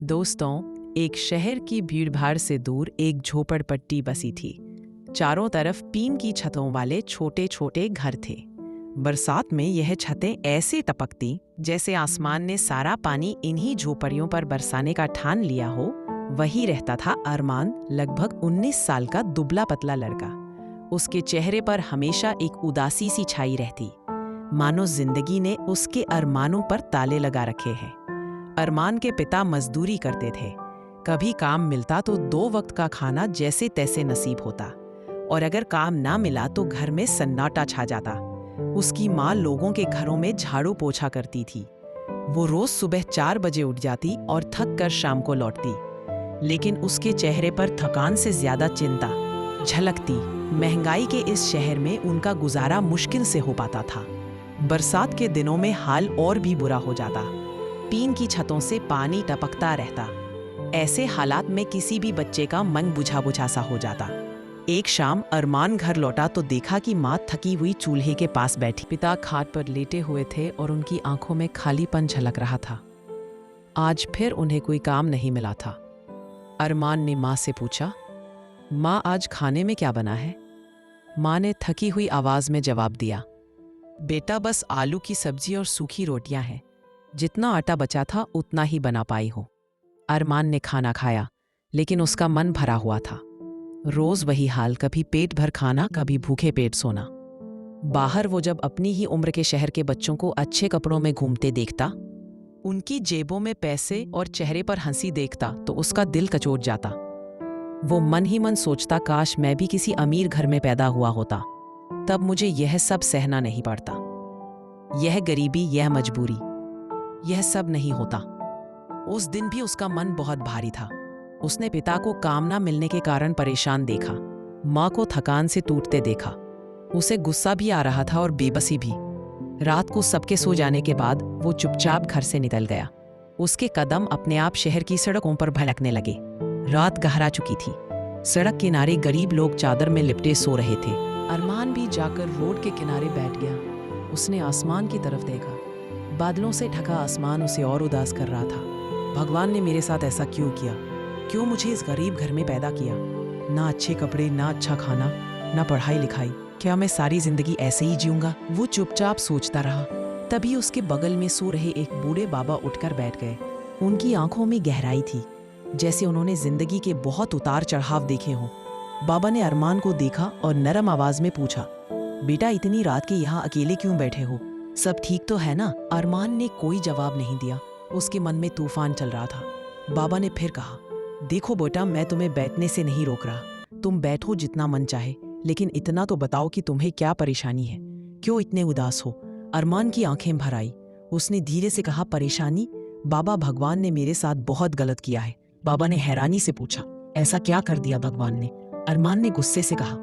दोस्तों, एक शहर की भीड़भाड़ से दूर एक झोपड़पट्टी बसी थी। चारों तरफ टीन की छतों वाले छोटे छोटे घर थे। बरसात में यह छतें ऐसे टपकती जैसे आसमान ने सारा पानी इन्हीं झोपड़ियों पर बरसाने का ठान लिया हो। वही रहता था अरमान, लगभग 19 साल का दुबला पतला लड़का। उसके चेहरे पर हमेशा एक उदासी सी छाई रहती, मानो जिंदगी ने उसके अरमानों पर ताले लगा रखे हैं। अरमान के पिता मजदूरी करते थे। कभी काम मिलता तो 2 वक्त का खाना जैसे तैसे नसीब होता, और अगर काम ना मिला तो घर में सन्नाटा छा जाता। उसकी माँ लोगों के घरों में झाड़ू पोछा करती थी। वो रोज सुबह 4 बजे उठ जाती और थक कर शाम को लौटती, लेकिन उसके चेहरे पर थकान से ज्यादा चिंता झलकती। महंगाई के इस शहर में उनका गुजारा मुश्किल से हो पाता था। बरसात के दिनों में हाल और भी बुरा हो जाता। टीन की छतों से पानी टपकता रहता। ऐसे हालात में किसी भी बच्चे का मन बुझा बुझा सा हो जाता। एक शाम अरमान घर लौटा तो देखा कि माँ थकी हुई चूल्हे के पास बैठी। पिता खाट पर लेटे हुए थे और उनकी आंखों में खालीपन झलक रहा था। आज फिर उन्हें कोई काम नहीं मिला था। अरमान ने माँ से पूछा, माँ आज खाने में क्या बना है? माँ ने थकी हुई आवाज में जवाब दिया, बेटा बस आलू की सब्जी और सूखी रोटियां हैं। जितना आटा बचा था उतना ही बना पाई हो। अरमान ने खाना खाया, लेकिन उसका मन भरा हुआ था। रोज वही हाल, कभी पेट भर खाना, कभी भूखे पेट सोना। बाहर वो जब अपनी ही उम्र के शहर के बच्चों को अच्छे कपड़ों में घूमते देखता, उनकी जेबों में पैसे और चेहरे पर हंसी देखता तो उसका दिल कचोट जाता। वो मन ही मन सोचता, काश मैं भी किसी अमीर घर में पैदा हुआ होता, तब मुझे यह सब सहना नहीं पड़ता। यह गरीबी, यह मजबूरी, यह सब नहीं होता। उस दिन भी उसका मन बहुत भारी था। उसने पिता को काम ना मिलने के कारण परेशान देखा, माँ को थकान से टूटते देखा। उसे गुस्सा भी आ रहा था और बेबसी भी। रात को सबके सो जाने के बाद वो चुपचाप घर से निकल गया। उसके कदम अपने आप शहर की सड़कों पर भड़कने लगे। रात गहरा चुकी थी। सड़क किनारे गरीब लोग चादर में लिपटे सो रहे थे। अरमान भी जाकर रोड के किनारे बैठ गया। उसने आसमान की तरफ देखा। बादलों से ढका आसमान उसे और उदास कर रहा था। भगवान ने मेरे साथ ऐसा क्यों किया? क्यों मुझे इस गरीब घर में पैदा किया? ना अच्छे कपड़े, ना अच्छा खाना, ना पढ़ाई लिखाई। क्या मैं सारी जिंदगी ऐसे ही जीऊंगा? वो चुपचाप सोचता रहा। तभी उसके बगल में सो रहे एक बूढ़े बाबा उठकर बैठ गए। उनकी आंखों में गहराई थी, जैसे उन्होंने जिंदगी के बहुत उतार चढ़ाव देखे हों। बाबा ने अरमान को देखा और नरम आवाज में पूछा, बेटा इतनी रात के यहाँ अकेले क्यों बैठे हो? सब ठीक तो है ना? अरमान ने कोई जवाब नहीं दिया। उसके मन में तूफान चल रहा था। बाबा ने फिर कहा, देखो बेटा, मैं तुम्हें बैठने से नहीं रोक रहा। तुम बैठो जितना मन चाहे, लेकिन इतना तो बताओ कि तुम्हें क्या परेशानी है? क्यों इतने उदास हो? अरमान की आंखें भर आई। उसने धीरे से कहा, परेशानी? बाबा, भगवान ने मेरे साथ बहुत गलत किया है। बाबा ने हैरानी से पूछा, ऐसा क्या कर दिया भगवान ने? अरमान ने गुस्से से कहा,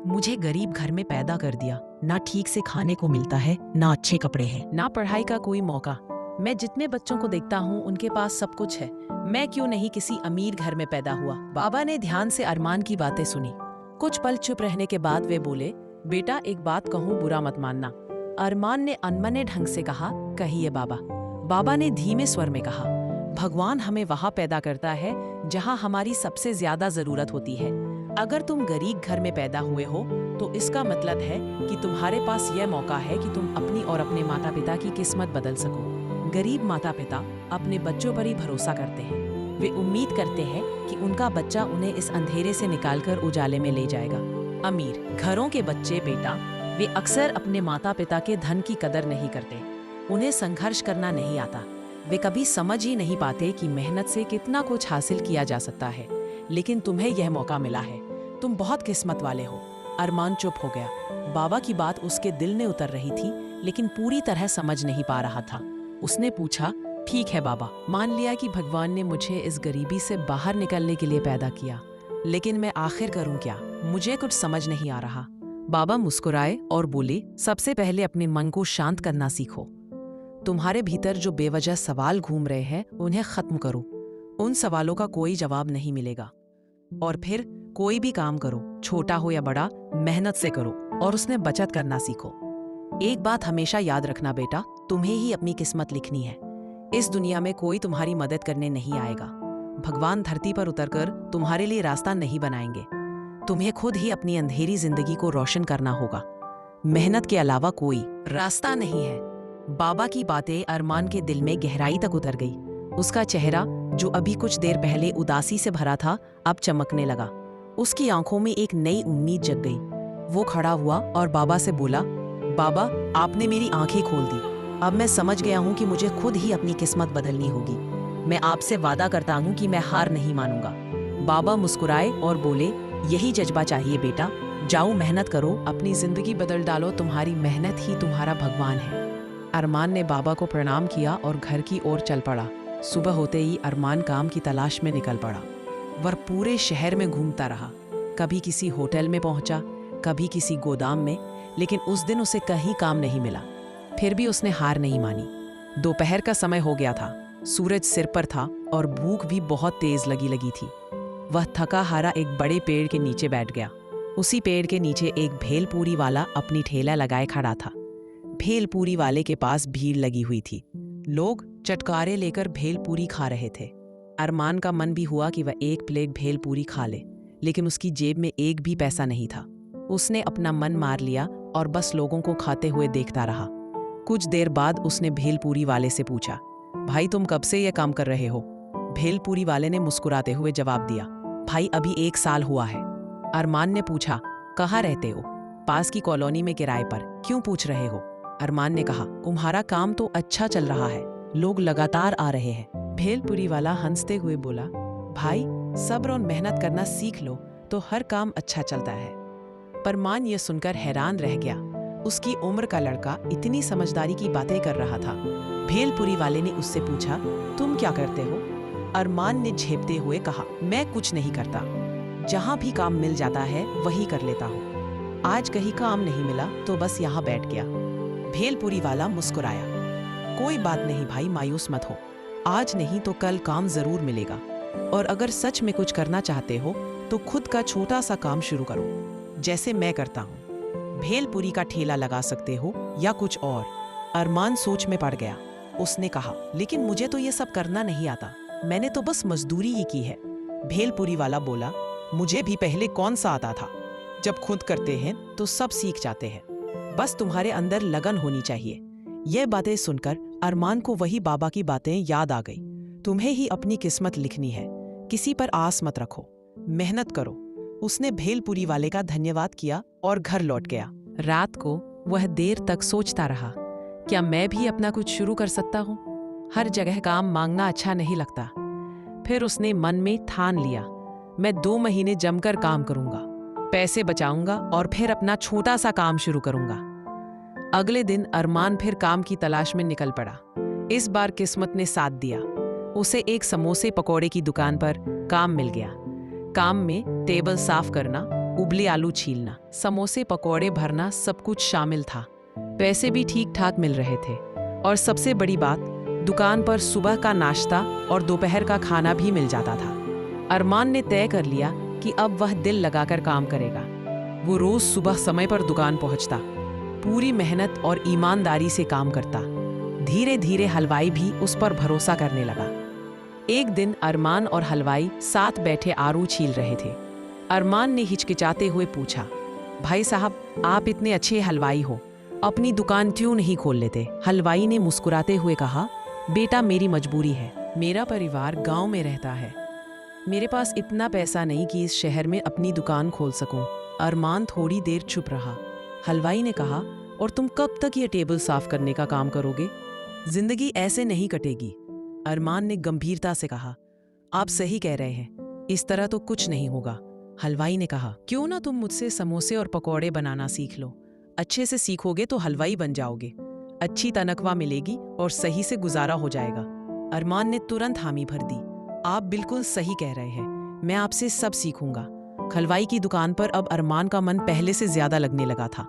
मुझे गरीब घर में पैदा कर दिया। ना ठीक से खाने को मिलता है, ना अच्छे कपड़े हैं, ना पढ़ाई का कोई मौका। मैं जितने बच्चों को देखता हूँ उनके पास सब कुछ है। मैं क्यों नहीं किसी अमीर घर में पैदा हुआ? बाबा ने ध्यान से अरमान की बातें सुनी। कुछ पल चुप रहने के बाद वे बोले, बेटा एक बात कहूँ, बुरा मत मानना। अरमान ने अनमने ढंग से कहा, कहिए बाबा। बाबा ने धीमे स्वर में कहा, भगवान हमें वहाँ पैदा करता है जहाँ हमारी सबसे ज्यादा जरूरत होती है। अगर तुम गरीब घर में पैदा हुए हो तो इसका मतलब है कि तुम्हारे पास यह मौका है कि तुम अपनी और अपने माता पिता की किस्मत बदल सको। गरीब माता पिता अपने बच्चों पर ही भरोसा करते हैं। वे उम्मीद करते हैं कि उनका बच्चा उन्हें इस अंधेरे से निकालकर उजाले में ले जाएगा। अमीर घरों के बच्चे, बेटा, वे अक्सर अपने माता पिता के धन की कदर नहीं करते। उन्हें संघर्ष करना नहीं आता। वे कभी समझ ही नहीं पाते कि मेहनत से कितना कुछ हासिल किया जा सकता है। लेकिन तुम्हें यह मौका मिला है। तुम बहुत किस्मत वाले हो। अरमान चुप हो गया। बाबा की बात उसके दिल में उतर रही थी, लेकिन पूरी तरह समझ नहीं पा रहा था। उसने पूछा, ठीक है बाबा, मान लिया कि भगवान ने मुझे इस गरीबी से बाहर निकलने के लिए पैदा किया, लेकिन मैं आखिर करूं क्या? मुझे कुछ समझ नहीं आ रहा। बाबा मुस्कुराए और बोले, सबसे पहले अपने मन को शांत करना सीखो। तुम्हारे भीतर जो बेवजह सवाल घूम रहे हैं उन्हें खत्म करो। उन सवालों का कोई जवाब नहीं मिलेगा। और फिर कोई भी काम करो, छोटा हो या बड़ा, मेहनत से करो और उसमें बचत करना सीखो। एक बात हमेशा याद रखना बेटा, तुम्हें ही अपनी किस्मत लिखनी है। इस दुनिया में कोई तुम्हारी मदद करने नहीं आएगा। भगवान धरती पर उतरकर तुम्हारे लिए रास्ता नहीं बनाएंगे। तुम्हें खुद ही अपनी अंधेरी जिंदगी को रोशन करना होगा। मेहनत के अलावा कोई रास्ता नहीं है। बाबा की बातें अरमान के दिल में गहराई तक उतर गई। उसका चेहरा, जो अभी कुछ देर पहले उदासी से भरा था, अब चमकने लगा। उसकी आंखों में एक नई उम्मीद जग गई। वो खड़ा हुआ और बाबा से बोला, बाबा, आपने मेरी आंखें खोल दी। अब मैं समझ गया हूँ कि मुझे खुद ही अपनी किस्मत बदलनी होगी। मैं आपसे वादा करता हूँ कि मैं हार नहीं मानूंगा। बाबा मुस्कुराए और बोले, यही जज्बा चाहिए बेटा। जाओ, मेहनत करो, अपनी जिंदगी बदल डालो। तुम्हारी मेहनत ही तुम्हारा भगवान है। अरमान ने बाबा को प्रणाम किया और घर की ओर चल पड़ा। सुबह होते ही अरमान काम की तलाश में निकल पड़ा। वह पूरे शहर में घूमता रहा। कभी किसी होटल में पहुंचा, कभी किसी गोदाम में, लेकिन उस दिन उसे कहीं काम नहीं मिला। फिर भी उसने हार नहीं मानी। दोपहर का समय हो गया था। सूरज सिर पर था और भूख भी बहुत तेज लगी थी। वह थका हारा एक बड़े पेड़ के नीचे बैठ गया। उसी पेड़ के नीचे एक भेलपूरी वाला अपनी ठेला लगाए खड़ा था। भेलपूरी वाले के पास भीड़ लगी हुई थी। लोग चटकारे लेकर भेलपूरी खा रहे थे। अरमान का मन भी हुआ कि वह एक प्लेट भेलपूरी खा ले, लेकिन उसकी जेब में एक भी पैसा नहीं था। उसने अपना मन मार लिया और बस लोगों को खाते हुए देखता रहा। कुछ देर बाद उसने भेलपूरी वाले से पूछा, भाई, तुम कब से यह काम कर रहे हो? भेलपूरी वाले ने मुस्कुराते हुए जवाब दिया, भाई, अभी 1 साल हुआ है। अरमान ने पूछा, कहाँ रहते हो? पास की कॉलोनी में किराए पर। क्यों पूछ रहे हो? अरमान ने कहा, तुम्हारा काम तो अच्छा चल रहा है, लोग लगातार आ रहे हैं। भेलपूरी वाला हंसते हुए बोला, भाई, सब्र और मेहनत करना सीख लो तो हर काम अच्छा चलता है। अरमान ये सुनकर हैरान रह गया। उसकी उम्र का लड़का इतनी समझदारी की बातें कर रहा था। भेलपूरी वाले ने उससे पूछा, तुम क्या करते हो? अरमान ने झेपते हुए कहा, मैं कुछ नहीं करता। जहां भी काम मिल जाता है वही कर लेता हूँ। आज कहीं काम नहीं मिला तो बस यहाँ बैठ गया। भेलपूरी वाला मुस्कुराया, कोई बात नहीं भाई, मायूस मत हो। आज नहीं तो कल काम जरूर मिलेगा। और अगर सच में कुछ करना चाहते हो तो खुद का छोटा सा काम शुरू करो, जैसे मैं करता हूँ। भेलपूरी का ठेला लगा सकते हो या कुछ और। अरमान सोच में पड़ गया। उसने कहा, लेकिन मुझे तो ये सब करना नहीं आता, मैंने तो बस मजदूरी ही की है। भेलपूरी वाला बोला, मुझे भी पहले कौन सा आता था। जब खुद करते हैं तो सब सीख जाते हैं, बस तुम्हारे अंदर लगन होनी चाहिए। यह बातें सुनकर अरमान को वही बाबा की बातें याद आ गई। तुम्हें ही अपनी किस्मत लिखनी है, किसी पर आस मत रखो, मेहनत करो। उसने भेलपूरी वाले का धन्यवाद किया और घर लौट गया। रात को वह देर तक सोचता रहा, क्या मैं भी अपना कुछ शुरू कर सकता हूँ? हर जगह काम मांगना अच्छा नहीं लगता। फिर उसने मन में ठान लिया, मैं 2 महीने जमकर काम करूंगा, पैसे बचाऊंगा और फिर अपना छोटा सा काम शुरू करूंगा। अगले दिन अरमान फिर काम की तलाश में निकल पड़ा। इस बार किस्मत ने साथ दिया। उसे एक समोसे पकौड़े की दुकान पर काम मिल गया। काम में टेबल साफ करना, उबले आलू छीलना, समोसे पकौड़े भरना, सब कुछ शामिल था। पैसे भी ठीक ठाक मिल रहे थे और सबसे बड़ी बात, दुकान पर सुबह का नाश्ता और दोपहर का खाना भी मिल जाता था। अरमान ने तय कर लिया कि अब वह दिल लगाकर काम करेगा। वो रोज सुबह समय पर दुकान पहुंचता, पूरी मेहनत और ईमानदारी से काम करता। धीरे धीरे हलवाई भी उस पर भरोसा करने लगा। एक दिन अरमान और हलवाई साथ बैठे आलू छील रहे थे। अरमान ने हिचकिचाते हुए पूछा, भाई साहब, आप इतने अच्छे हलवाई हो, अपनी दुकान क्यों नहीं खोल लेते? हलवाई ने मुस्कुराते हुए कहा, बेटा, मेरी मजबूरी है। मेरा परिवार गांव में रहता है, मेरे पास इतना पैसा नहीं कि इस शहर में अपनी दुकान खोल सकूं। अरमान थोड़ी देर चुप रहा। हलवाई ने कहा, और तुम कब तक ये टेबल साफ करने का काम करोगे? जिंदगी ऐसे नहीं कटेगी। अरमान ने गंभीरता से कहा, आप सही कह रहे हैं, इस तरह तो कुछ नहीं होगा। हलवाई ने कहा, क्यों ना तुम मुझसे समोसे और पकौड़े बनाना सीख लो। अच्छे से सीखोगे तो हलवाई बन जाओगे, अच्छी तनख्वाह मिलेगी और सही से गुजारा हो जाएगा। अरमान ने तुरंत हामी भर दी, आप बिल्कुल सही कह रहे हैं, मैं आपसे सब सीखूंगा। हलवाई की दुकान पर अब अरमान का मन पहले से ज्यादा लगने लगा था।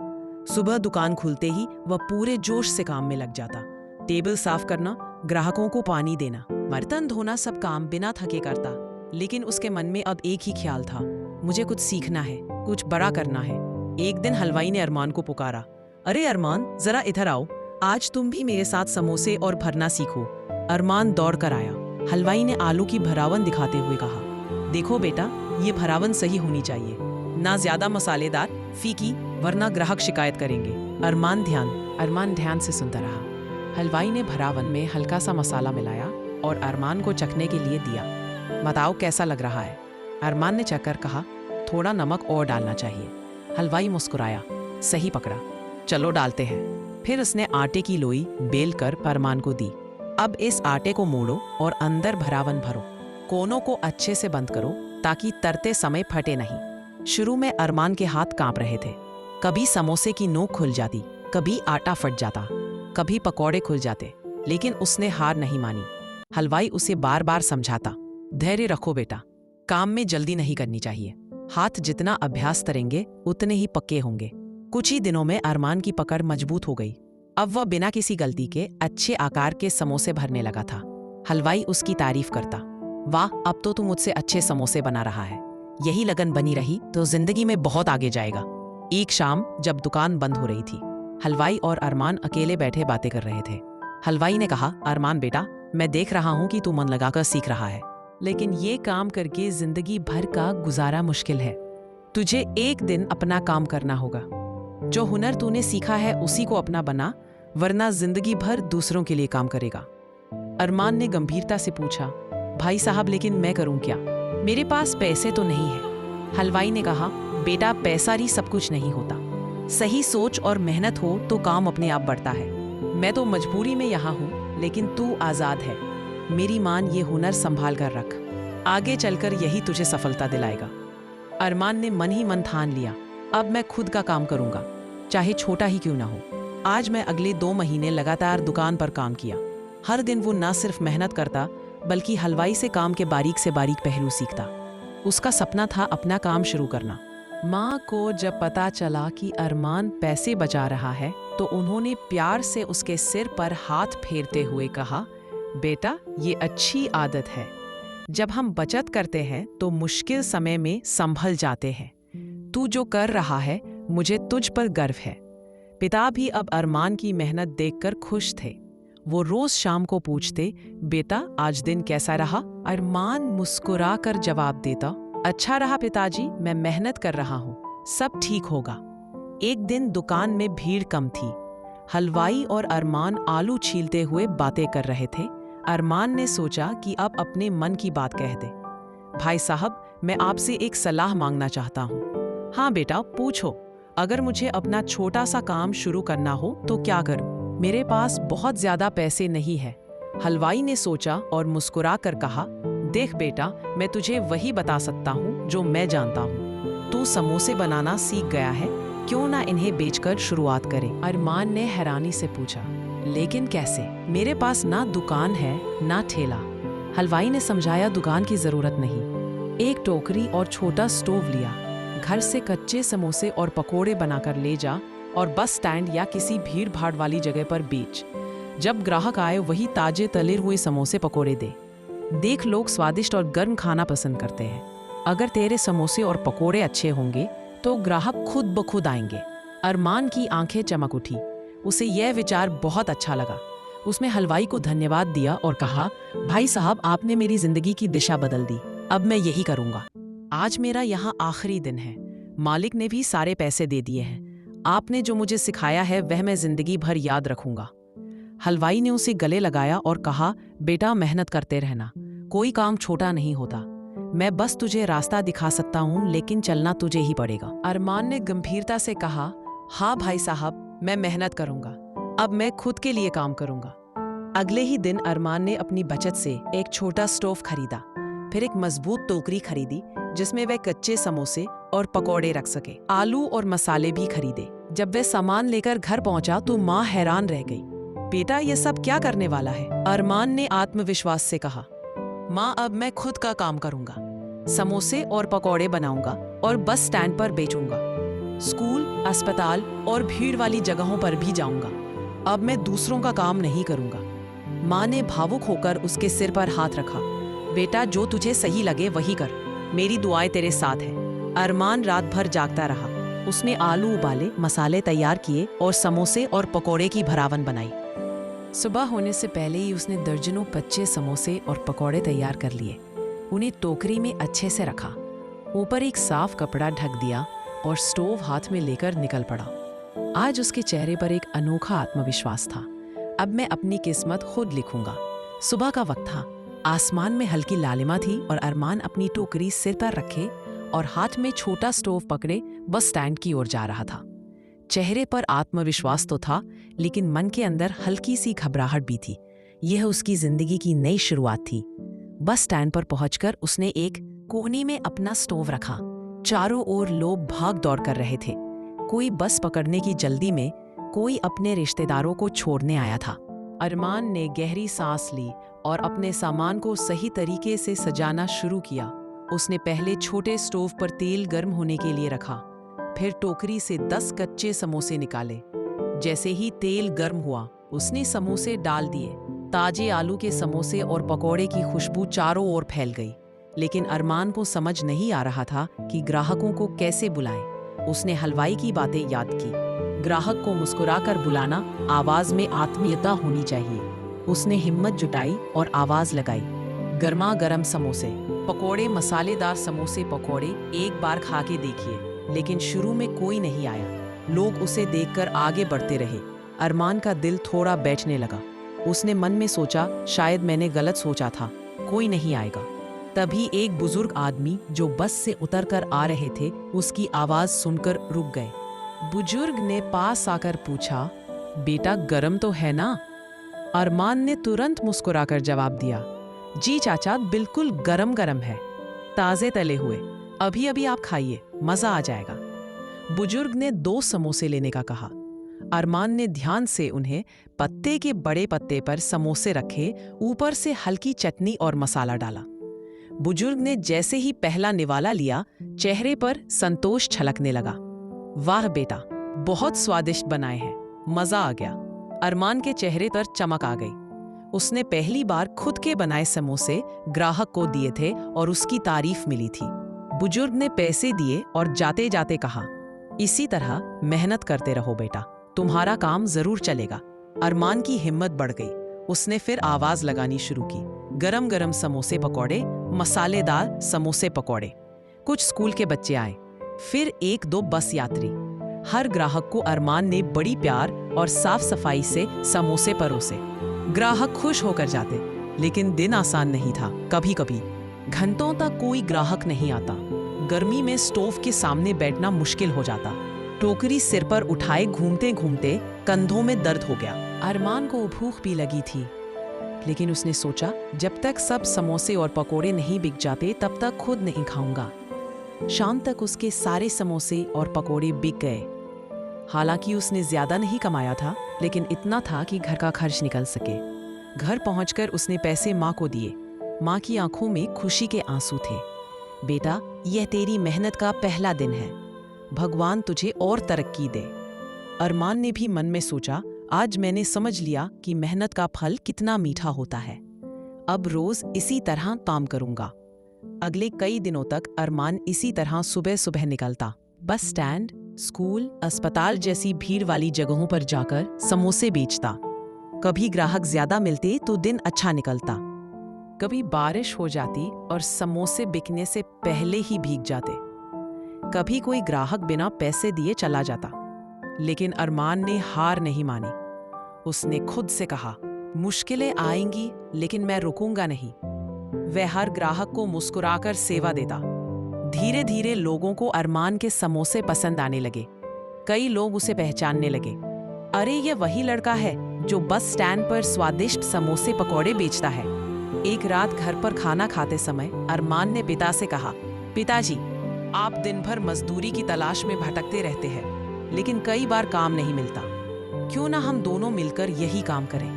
सुबह दुकान खुलते ही वह पूरे जोश से काम में लग जाता। टेबल साफ करना, ग्राहकों को पानी देना, बर्तन धोना, सब काम बिना थके करता। लेकिन उसके मन में अब एक ही ख्याल था, मुझे कुछ सीखना है, कुछ बड़ा करना है। एक दिन हलवाई ने अरमान को पुकारा, अरे अरमान, जरा इधर आओ, आज तुम भी मेरे साथ समोसे और भरना सीखो। अरमान दौड़ कर आया। हलवाई ने आलू की भरावन दिखाते हुए कहा, देखो बेटा, ये भरावन सही होनी चाहिए, ना ज्यादा मसालेदार, फीकी, वरना ग्राहक शिकायत करेंगे। अरमान ध्यान से सुनता रहा। हलवाई ने भरावन में हल्का सा मसाला मिलाया और अरमान को चखने के लिए दिया। बताओ कैसा लग रहा है? अरमान ने चखकर कहा, थोड़ा नमक और डालना चाहिए। हलवाई मुस्कुराया, सही पकड़ा, चलो डालते हैं। फिर उसने आटे की लोई बेल कर अरमान को दी। अब इस आटे को मोड़ो और अंदर भरावन भरो। कोनों को अच्छे से बंद करो ताकि तरते समय फटे नहीं। शुरू में अरमान के हाथ कांप रहे थे। कभी समोसे की नोक खुल जाती, कभी आटा फट जाता, कभी पकौड़े खुल जाते, लेकिन उसने हार नहीं मानी। हलवाई उसे बार बार समझाता, धैर्य रखो बेटा, काम में जल्दी नहीं करनी चाहिए। हाथ जितना अभ्यास करेंगे उतने ही पक्के होंगे। कुछ ही दिनों में अरमान की पकड़ मजबूत हो गई। अब वह बिना किसी गलती के अच्छे आकार के समोसे भरने लगा था। हलवाई उसकी तारीफ करता, वाह, अब तो तू मुझसे अच्छे समोसे बना रहा है। यही लगन बनी रही तो जिंदगी में बहुत आगे जाएगा। एक शाम जब दुकान बंद हो रही थी, हलवाई और अरमान अकेले बैठे बातें कर रहे थे। हलवाई ने कहा, अरमान बेटा, मैं देख रहा हूँ कि तू मन लगाकर सीख रहा है, लेकिन ये काम करके जिंदगी भर का गुजारा मुश्किल है। तुझे एक दिन अपना काम करना होगा। जो हुनर तूने सीखा है उसी को अपना बना, वरना जिंदगी भर दूसरों के लिए काम करेगा। अरमान ने गंभीरता से पूछा, भाई साहब, लेकिन मैं करूं क्या? मेरे पास पैसे तो नहीं है। हलवाई ने कहा, बेटा, पैसा ही सब कुछ नहीं होता। सही सोच और मेहनत हो तो काम अपने आप बढ़ता है। मैं तो मजबूरी में यहाँ हूँ, लेकिन तू आजाद है। मेरी मान ये हुनर संभाल कर रख, आगे चलकर यही तुझे सफलता दिलाएगा। अरमान ने मन ही मन ठान लिया, अब मैं खुद का काम करूंगा, चाहे छोटा ही क्यों ना हो। आज मैं अगले 2 महीने लगातार दुकान पर काम किया। हर दिन वो न सिर्फ मेहनत करता, बल्कि हलवाई से काम के बारीक से बारीक पहलू सीखता। उसका सपना था अपना काम शुरू करना। माँ को जब पता चला कि अरमान पैसे बचा रहा है, तो उन्होंने प्यार से उसके सिर पर हाथ फेरते हुए कहा, बेटा, ये अच्छी आदत है। जब हम बचत करते हैं तो मुश्किल समय में संभल जाते हैं। तू जो कर रहा है, मुझे तुझ पर गर्व है। पिता भी अब अरमान की मेहनत देखकर खुश थे। वो रोज शाम को पूछते, बेटा, आज दिन कैसा रहा? अरमान मुस्कुरा कर जवाब देता, अच्छा रहा पिताजी, मैं मेहनत कर रहा हूँ, सब ठीक होगा। एक दिन दुकान में भीड़ कम थी। हलवाई और अरमान आलू छीलते हुए बातें कर रहे थे। अरमान ने सोचा कि अब अपने मन की बात कह दे। भाई साहब, मैं आपसे एक सलाह मांगना चाहता हूँ। हाँ बेटा, पूछो। अगर मुझे अपना छोटा सा काम शुरू करना हो तो क्या करूँ? मेरे पास बहुत ज्यादा पैसे नहीं है। हलवाई ने सोचा और मुस्कुरा कर कहा, देख बेटा, मैं तुझे वही बता सकता हूँ जो मैं जानता हूँ। तू समोसे बनाना सीख गया है, क्यों ना इन्हें बेचकर शुरुआत करें? अरमान ने हैरानी से पूछा, लेकिन कैसे? मेरे पास ना दुकान है ना ठेला। हलवाई ने समझाया, दुकान की जरूरत नहीं। एक टोकरी और छोटा स्टोव लिया, घर से कच्चे समोसे और पकोड़े बनाकर ले जा और बस स्टैंड या किसी भीड़ भाड़ वाली जगह पर बेच। जब ग्राहक आए वही ताजे तले हुए समोसे पकोड़े दे। देख, लोग स्वादिष्ट और गर्म खाना पसंद करते हैं। अगर तेरे समोसे और पकोड़े अच्छे होंगे तो ग्राहक खुद ब खुद आएंगे। अरमान की आंखें चमक उठी। उसे यह विचार बहुत अच्छा लगा। उसने हलवाई को धन्यवाद दिया और कहा, भाई साहब, आपने मेरी जिंदगी की दिशा बदल दी। अब मैं यही करूंगा। आज मेरा यहाँ आखिरी दिन है। मालिक ने भी सारे पैसे दे दिए हैं। आपने जो मुझे सिखाया है वह मैं जिंदगी भर याद रखूंगा। हलवाई ने उसे गले लगाया और कहा, बेटा, मेहनत करते रहना, कोई काम छोटा नहीं होता। मैं बस तुझे रास्ता दिखा सकता हूँ, लेकिन चलना तुझे ही पड़ेगा। अरमान ने गंभीरता से कहा, हाँ भाई साहब, मैं मेहनत करूंगा। अब मैं खुद के लिए काम करूंगा। अगले ही दिन अरमान ने अपनी बचत से एक छोटा स्टोव खरीदा, फिर एक मजबूत टोकरी खरीदी जिसमें वह कच्चे समोसे और पकौड़े रख सके। आलू और मसाले भी खरीदे। जब वह सामान लेकर घर पहुंचा तो माँ हैरान रह गई। बेटा, ये सब क्या करने वाला है? अरमान ने आत्मविश्वास से कहा, माँ, अब मैं खुद का काम करूंगा। समोसे और पकौड़े बनाऊंगा और बस स्टैंड पर बेचूंगा। स्कूल, अस्पताल और भीड़ वाली जगहों पर भी जाऊंगा। अब मैं दूसरों का काम नहीं करूंगा। माँ ने भावुक होकर उसके सिर पर हाथ रखा। बेटा, जो तुझे सही लगे वही कर, मेरी दुआएं तेरे साथ है। अरमान रात भर जागता रहा। उसने आलू उबाले, मसाले तैयार किए और समोसे और पकौड़े की भरावन बनाई। सुबह होने से पहले ही उसने दर्जनों कच्चे समोसे और पकौड़े तैयार कर लिए। उन्हें टोकरी में अच्छे से रखा, ऊपर एक साफ कपड़ा ढक दिया और स्टोव हाथ में लेकर निकल पड़ा। आज उसके चेहरे पर एक अनोखा आत्मविश्वास था। अब मैं अपनी किस्मत खुद लिखूंगा। सुबह का वक्त था, आसमान में हल्की लालिमा थी और अरमान अपनी टोकरी सिर पर रखे और हाथ में छोटा स्टोव पकड़े बस स्टैंड की ओर जा रहा था। चेहरे पर आत्मविश्वास तो था, लेकिन मन के अंदर हल्की सी घबराहट भी थी। यह उसकी जिंदगी की नई शुरुआत थी। बस स्टैंड पर पहुंचकर उसने एक कोने में अपना स्टोव रखा। चारों ओर लोग भाग दौड़ कर रहे थे। कोई बस पकड़ने की जल्दी में, कोई अपने रिश्तेदारों को छोड़ने आया था। अरमान ने गहरी सांस ली और अपने सामान को सही तरीके से सजाना शुरू किया। उसने पहले छोटे स्टोव पर तेल गर्म होने के लिए रखा, फिर टोकरी से 10 कच्चे समोसे निकाले। जैसे ही तेल गर्म हुआ, उसने समोसे डाल दिए। ताजे आलू के समोसे और पकौड़े की खुशबू चारों ओर फैल गई। लेकिन अरमान को समझ नहीं आ रहा था कि ग्राहकों को कैसे बुलाएं। उसने हलवाई की बातें याद की। ग्राहक को मुस्कुराकर बुलाना, आवाज में आत्मीयता होनी चाहिए। उसने हिम्मत जुटाई और आवाज लगाई, गर्मा गर्म समोसे, पकौड़े, मसालेदार समोसे पकौड़े, एक बार खा के देखिए। लेकिन शुरू में कोई नहीं आया। लोग उसे देखकर आगे बढ़ते रहे। अरमान का दिल थोड़ा बैठने लगा। उसने मन में सोचा, शायद मैंने गलत सोचा था, कोई नहीं आएगा। तभी एक बुजुर्ग आदमी जो बस से उतरकर आ रहे थे, उसकी आवाज सुनकर रुक गए। बुजुर्ग ने पास आकर पूछा, बेटा गरम तो है ना? अरमान ने तुरंत मुस्कुराकर जवाब दिया, जी चाचा, बिल्कुल गरम गरम है, ताजे तले हुए, अभी अभी आप खाइए, मजा आ जाएगा। बुजुर्ग ने 2 समोसे लेने का कहा। अरमान ने ध्यान से उन्हें पत्ते के बड़े पत्ते पर समोसे रखे, ऊपर से हल्की चटनी और मसाला डाला। बुजुर्ग ने जैसे ही पहला निवाला लिया, चेहरे पर संतोष छलकने लगा। वाह बेटा, बहुत स्वादिष्ट बनाए हैं, मजा आ गया। अरमान के चेहरे पर चमक आ गई। उसने पहली बार खुद के बनाए समोसे ग्राहक को दिए थे और उसकी तारीफ मिली थी। बुजुर्ग ने पैसे दिए और जाते जाते कहा, इसी तरह मेहनत करते रहो बेटा, तुम्हारा काम जरूर चलेगा। अरमान की हिम्मत बढ़ गई। उसने फिर आवाज लगानी शुरू की, गरम गरम समोसे पकौड़े, मसालेदार समोसे पकौड़े। कुछ स्कूल के बच्चे आए, फिर 1-2 बस यात्री। हर ग्राहक को अरमान ने बड़ी प्यार और साफ सफाई से समोसे परोसे। ग्राहक खुश होकर जाते, लेकिन दिन आसान नहीं था। कभी कभी घंटों तक कोई ग्राहक नहीं आता। गर्मी में स्टोव के सामने बैठना मुश्किल हो जाता। टोकरी सिर पर उठाए घूमते घूमते कंधों में दर्द हो गया। अरमान को भूख भी लगी थी, लेकिन उसने सोचा, जब तक सब समोसे और पकोड़े नहीं बिक जाते तब तक खुद नहीं खाऊंगा। शाम तक उसके सारे समोसे और पकोड़े बिक गए। हालांकि उसने ज्यादा नहीं कमाया था, लेकिन इतना था कि घर का खर्च निकल सके। घर पहुंचकर उसने पैसे माँ को दिए। माँ की आंखों में खुशी के आंसू थे। बेटा, यह तेरी मेहनत का पहला दिन है, भगवान तुझे और तरक्की दे। अरमान ने भी मन में सोचा, आज मैंने समझ लिया कि मेहनत का फल कितना मीठा होता है। अब रोज इसी तरह काम करूंगा। अगले कई दिनों तक अरमान इसी तरह सुबह सुबह निकलता, बस स्टैंड, स्कूल, अस्पताल जैसी भीड़ वाली जगहों पर जाकर समोसे बेचता। कभी ग्राहक ज्यादा मिलते तो दिन अच्छा निकलता, कभी बारिश हो जाती और समोसे बिकने से पहले ही भीग जाते। कभी कोई ग्राहक बिना पैसे दिए चला जाता, लेकिन अरमान ने हार नहीं मानी। उसने खुद से कहा, मुश्किलें आएंगी लेकिन मैं रुकूंगा नहीं। वह हर ग्राहक को मुस्कुराकर सेवा देता। धीरे धीरे लोगों को अरमान के समोसे पसंद आने लगे। कई लोग उसे पहचानने लगे, अरे ये वही लड़का है जो बस स्टैंड पर स्वादिष्ट समोसे पकौड़े बेचता है। एक रात घर पर खाना खाते समय अरमान ने पिता से कहा, पिताजी, आप दिन भर मजदूरी की तलाश में भटकते रहते हैं, लेकिन कई बार काम नहीं मिलता। क्यों ना हम दोनों मिलकर यही काम करें?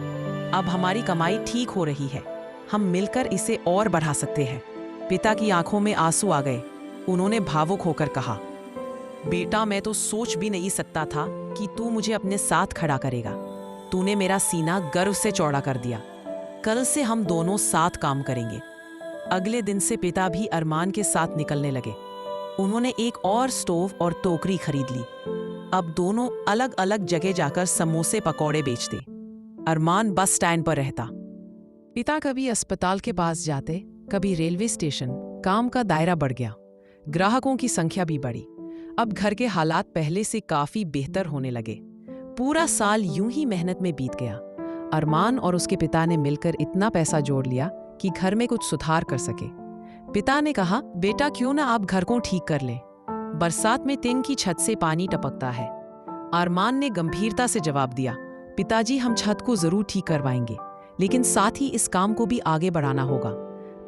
अब हमारी कमाई ठीक हो रही है, हम मिलकर इसे और बढ़ा सकते हैं। पिता की आंखों में आंसू आ गए। उन्होंने भावुक होकर कहा, बेटा, मैं तो सोच भी नहीं सकता था कि तू मुझे अपने साथ खड़ा करेगा। तूने मेरा सीना गर्व से चौड़ा कर दिया। कल से हम दोनों साथ काम करेंगे। अगले दिन से पिता भी अरमान के साथ निकलने लगे। उन्होंने एक और स्टोव और टोकरी खरीद ली। अब दोनों अलग अलग जगह जाकर समोसे पकौड़े बेचते। अरमान बस स्टैंड पर रहता। पिता कभी अस्पताल के पास जाते, कभी रेलवे स्टेशन। काम का दायरा बढ़ गया, ग्राहकों की संख्या भी बढ़ी। अब घर के हालात पहले से काफी बेहतर होने लगे। पूरा साल यूं ही मेहनत में बीत गया। अरमान और उसके पिता ने मिलकर इतना पैसा जोड़ लिया कि घर में कुछ सुधार कर सके। पिता ने कहा, बेटा क्यों ना आप घर को ठीक कर लें। बरसात में टिन की छत से पानी टपकता है। अरमान ने गंभीरता से जवाब दिया, पिताजी हम छत को जरूर ठीक करवाएंगे, लेकिन साथ ही इस काम को भी आगे बढ़ाना होगा।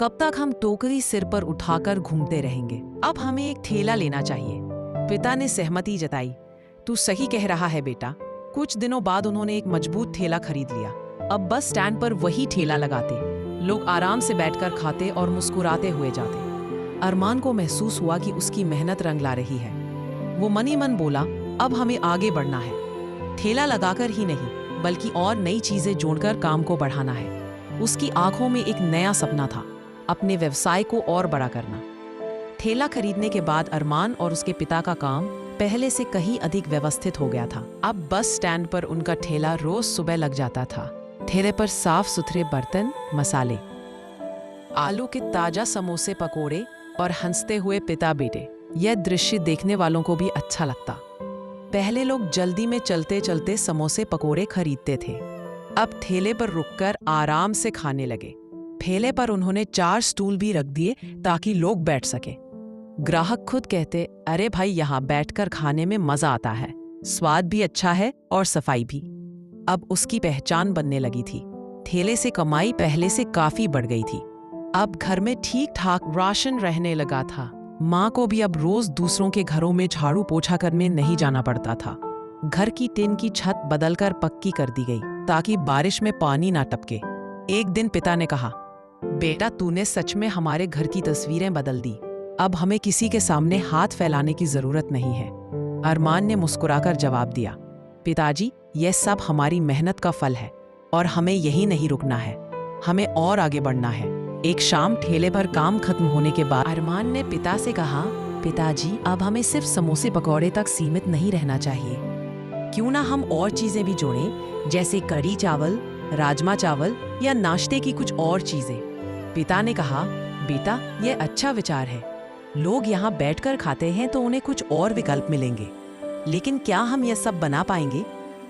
कब तक हम टोकरी सिर पर उठाकर घूमते रहेंगे? अब हमें एक ठेला लेना चाहिए। पिता ने सहमति जताई। तू सही कह रहा है बेटा। कुछ दिनों बाद उन्होंने एक मजबूत ठेला खरीद लिया। अब बस स्टैंड पर वही ठेला लगाते, लोग आराम से बैठकर खाते और मुस्कुराते हुए जाते। अरमान को महसूस हुआ कि उसकी मेहनत रंग ला रही है। वो मन ही मन बोला, अब हमें आगे बढ़ना है। ठेला लगाकर ही नहीं, बल्कि और नई चीजें जोड़कर काम को बढ़ाना है। उसकी आंखों में एक नया सपना था, अपने व्यवसाय को और बड़ा करना। ठेला खरीदने के बाद अरमान और उसके पिता का काम पहले से कहीं अधिक व्यवस्थित हो गया था। अब बस स्टैंड पर उनका ठेला रोज सुबह लग जाता था। ठेले पर साफ सुथरे बर्तन, मसाले, आलू के ताजा समोसे, पकोड़े और हंसते हुए पिता बेटे। यह दृश्य देखने वालों को भी अच्छा लगता। पहले लोग जल्दी में चलते चलते समोसे पकोड़े खरीदते थे, अब ठेले पर रुककर आराम से खाने लगे। ठेले पर उन्होंने 4 स्टूल भी रख दिए ताकि लोग बैठ सके। ग्राहक खुद कहते, अरे भाई यहाँ बैठकर खाने में मजा आता है, स्वाद भी अच्छा है और सफाई भी। अब उसकी पहचान बनने लगी थी। ठेले से कमाई पहले से काफी बढ़ गई थी। अब घर में ठीक ठाक राशन रहने लगा था। माँ को भी अब रोज दूसरों के घरों में झाड़ू पोछा करने नहीं जाना पड़ता था। घर की टिन की छत बदलकर पक्की कर दी गई ताकि बारिश में पानी ना टपके। एक दिन पिता ने कहा, बेटा तूने सच में हमारे घर की तस्वीरें बदल दी। अब हमें किसी के सामने हाथ फैलाने की जरूरत नहीं है। अरमान ने मुस्कुराकर जवाब दिया, पिताजी यह सब हमारी मेहनत का फल है और हमें यही नहीं रुकना है, हमें और आगे बढ़ना है। एक शाम ठेले पर काम खत्म होने के बाद अरमान ने पिता से कहा, पिताजी अब हमें सिर्फ समोसे पकौड़े तक सीमित नहीं रहना चाहिए। क्यों ना हम और चीजें भी जोड़ें, जैसे कढ़ी चावल, राजमा चावल या नाश्ते की कुछ और चीजें। पिता ने कहा, बेटा यह अच्छा विचार है। लोग यहाँ बैठकर खाते हैं तो उन्हें कुछ और विकल्प मिलेंगे, लेकिन क्या हम यह सब बना पाएंगे?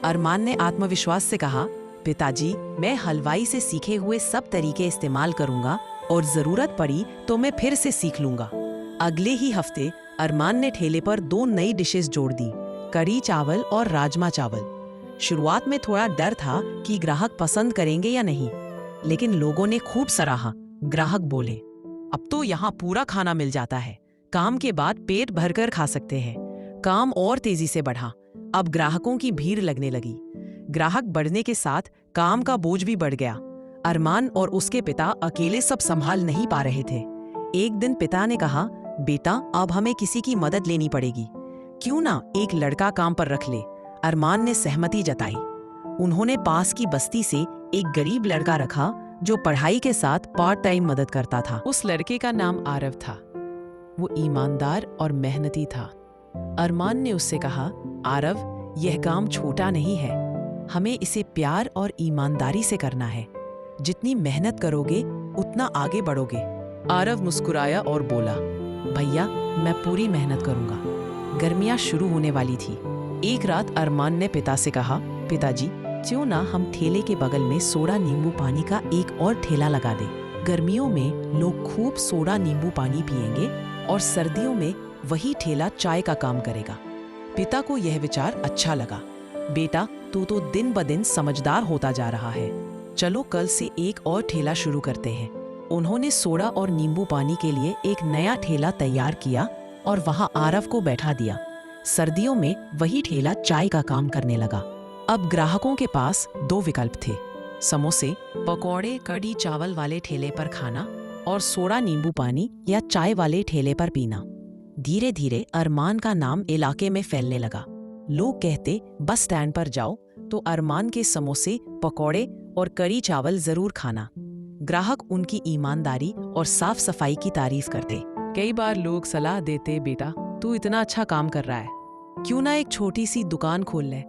अरमान ने आत्मविश्वास से कहा, पिताजी मैं हलवाई से सीखे हुए सब तरीके इस्तेमाल करूंगा और जरूरत पड़ी तो मैं फिर से सीख लूंगा। अगले ही हफ्ते अरमान ने ठेले पर 2 नई डिशेस जोड़ दी, कढ़ी चावल और राजमा चावल। शुरुआत में थोड़ा डर था कि ग्राहक पसंद करेंगे या नहीं, लेकिन लोगों ने खूब सराहा। ग्राहक बोले, अब तो यहाँ पूरा खाना मिल जाता है, काम के बाद पेट भरकर खा सकते हैं। काम और तेजी से बढ़ा। अब ग्राहकों की भीड़ लगने लगी। ग्राहक बढ़ने के साथ काम का बोझ भी बढ़ गया। अरमान और उसके पिता अकेले सब संभाल नहीं पा रहे थे। एक दिन पिता ने कहा, बेटा अब हमें किसी की मदद लेनी पड़ेगी, क्यों ना एक लड़का काम पर रख ले। अरमान ने सहमति जताई। उन्होंने पास की बस्ती से एक गरीब लड़का रखा जो पढ़ाई के साथ पार्ट टाइम मदद करता था। उस लड़के का नाम आरव था। वो ईमानदार और मेहनती था। अरमान ने उससे कहा, आरव यह काम छोटा नहीं है, हमें इसे प्यार और ईमानदारी से करना है। जितनी मेहनत करोगे उतना आगे बढ़ोगे। आरव मुस्कुराया और बोला, भैया मैं पूरी मेहनत करूंगा। गर्मियां शुरू होने वाली थी। एक रात अरमान ने पिता से कहा, पिताजी क्यों ना हम ठेले के बगल में सोडा नींबू पानी का एक और ठेला लगा दें। गर्मियों में लोग खूब सोडा नींबू पानी पिएंगे और सर्दियों में वही ठेला चाय का काम करेगा। पिता को यह विचार अच्छा लगा। बेटा तू तो दिन ब दिन समझदार होता जा रहा है, चलो कल से एक और ठेला शुरू करते हैं। उन्होंने सोडा और नींबू पानी के लिए एक नया ठेला तैयार किया और वहां आरव को बैठा दिया। सर्दियों में वही ठेला चाय का काम करने लगा। अब ग्राहकों के पास 2 विकल्प थे, समोसे पकौड़े कढ़ी चावल वाले ठेले पर खाना और सोडा नींबू पानी या चाय वाले ठेले पर पीना। धीरे धीरे अरमान का नाम इलाके में फैलने लगा। लोग कहते, बस स्टैंड पर जाओ तो अरमान के समोसे पकौड़े और कढ़ी चावल जरूर खाना। ग्राहक उनकी ईमानदारी और साफ सफाई की तारीफ करते। कई बार लोग सलाह देते, बेटा तू इतना अच्छा काम कर रहा है, क्यों ना एक छोटी सी दुकान खोल ले।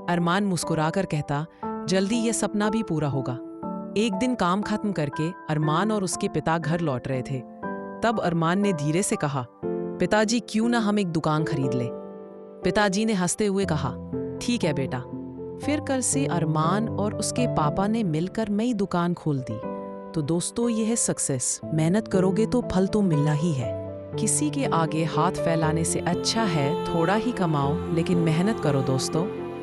अरमान मुस्कुराकर कहता, जल्दी ये सपना भी पूरा होगा। एक दिन काम खत्म करके अरमान और उसके पिता घर लौट रहे थे। तब अरमान ने धीरे से कहा, पिताजी क्यों ना हम एक दुकान खरीद ले। पिताजी ने हंसते हुए कहा, ठीक है बेटा। फिर कल से अरमान और उसके पापा ने मिलकर नई दुकान खोल दी। तो दोस्तों, यह है सक्सेस। मेहनत करोगे तो फल तो मिलना ही है। किसी के आगे हाथ फैलाने से अच्छा है थोड़ा ही कमाओ, लेकिन मेहनत करो दोस्तों।